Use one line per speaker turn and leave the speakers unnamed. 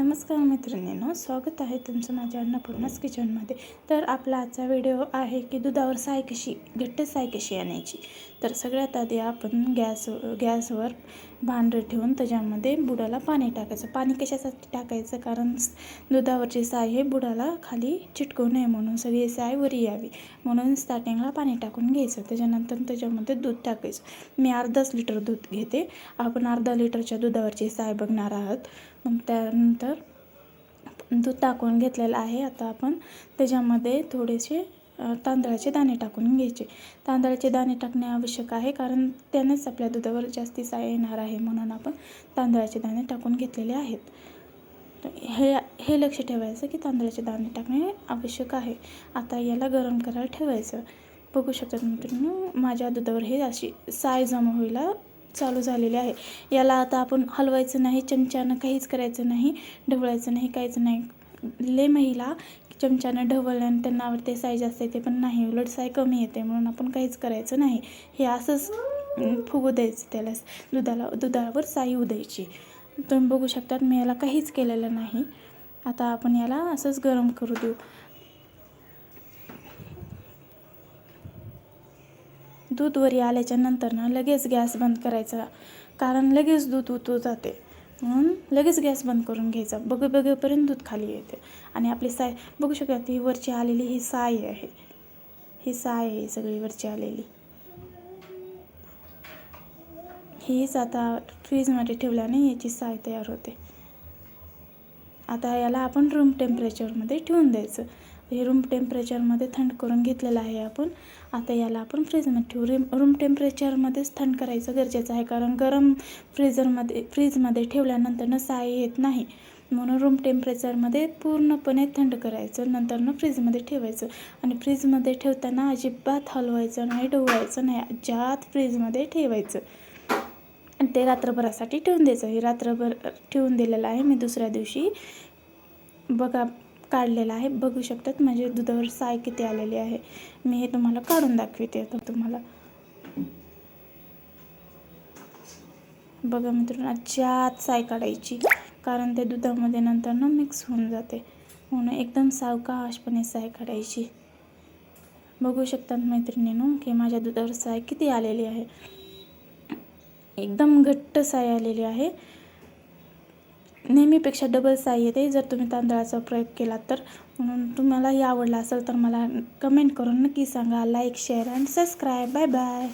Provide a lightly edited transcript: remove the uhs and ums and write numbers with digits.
नमस्कार मैत्रिणींनो, स्वागत आहे तुमचं माझ्या अन्नपूर्णास किचनमध्ये। तर आपला आजचा व्हिडिओ आहे की दुधावर साय कशी घट्ट साय कशी आणायची। तर सगळ्यात आधी आपण गॅसवर भांडं ठेवून त्याच्यामध्ये बुडाला पाणी टाकायचं। पाणी कशासाठी टाकायचं, कारण दुधावरची साय हे बुडाला खाली चिटकू नये म्हणून, सगळी साय वरी यावी म्हणून स्टार्टिंगला पाणी टाकून घ्यायचं। त्याच्यानंतर त्याच्यामध्ये दूध टाकायचं। मी अर्धाच लिटर दूध घेते, आपण अर्धा लिटरच्या दुधावरची साय बघणार आहोत। मग त्यानंतर दूध टाकून घेतलेलं आहे। आता आपण त्याच्यामध्ये थोडेसे तांदळाचे दाणे टाकून घ्यायचे। तांदळाचे दाणे टाकणे आवश्यक आहे, कारण त्यानेच आपल्या दुधावर जास्ती साय येणार आहे, म्हणून आपण तांदळाचे दाणे टाकून घेतलेले आहेत। हे लक्ष ठेवायचं की तांदळाचे दाणे टाकणे आवश्यक आहे। आता याला गरम करायला ठेवायचं। बघू शकतात मित्रांनो, माझ्या दुधावर हे अशी साय जमा व्हायला चालू झालेली आहे। याला आता आपण हलवायचं नाही, चमच्यानं काहीच करायचं नाही, ढवळायचं नाही, काहीच नाही। लय महिला चमच्यानं ढवळल्याने त्यांना आवडते साय जास्त येते, पण नाही, उलट साय कमी येते, म्हणून आपण काहीच करायचं नाही। हे असंच फुगू द्यायचं, त्याला दुधावर साय येऊ द्यायची। तुम्ही बघू शकतात मी याला काहीच केलेलं नाही। आता आपण याला असंच गरम करू देऊ। दूध वरी आल्याच्या नंतर लगेच गॅस बंद करायचा, कारण लगेच दूध उतू जाते, म्हणून लगेच गॅस बंद करून घ्यायचा। बघेपर्यंत दूध खाली येते आणि आपली साय बघू शकता, ही वरची आलेली ही साय आहे, ही साय आहे सगळी वरची आलेली। हीच आता फ्रीजमध्ये ठेवल्याने याची साय तयार होते। आता याला आपण रूम टेम्परेचरमध्ये ठेवून द्यायचं। हे रूम टेम्परेचरमध्ये थंड करून घेतलेलं आहे आपण। आता याला आपण फ्रीजमध्ये ठेवू। रूम टेम्परेचरमध्येच थंड करायचं गरजेचं आहे, कारण गरम फ्रीजमध्ये ठेवल्यानंतर साय येत नाही, म्हणून रूम टेम्परेचरमध्ये पूर्णपणे थंड करायचं, नंतर फ्रीजमध्ये ठेवायचं। आणि फ्रीजमध्ये ठेवताना अजिबात हलवायचं नाही, ढवळायचं नाही, अजिबात फ्रीजमध्ये ठेवायचं आणि ते रात्रभरासाठी ठेवून द्यायचं। हे रात्रभर ठेवून दिलेलं आहे मी, दुसऱ्या दिवशी बघा काढलेला आहे। बघू शकतात माझ्या दुधावर साय किती आलेली आहे। मी हे तुम्हाला काढून दाखवते। आता तुम्हाला बघा मित्रांनो, अजिबात साय काढायची, कारण ते दुधामध्ये नंतर मिक्स होऊन जाते, म्हणून एकदम सावकाशपणे साय काढायची। बघू शकतात मैत्रिणींनो की माझ्या दुधावर साय किती आलेली आहे, एकदम घट्ट साय आलेली आहे। नेहमीपेक्षा डबल साय येते जर तुम्ही तांदळाचा प्रयोग केला तर। म्हणून तुम्हालाही आवडला असेल तर मला कमेंट करून नक्की सांगा। Like, share and subscribe. Bye bye.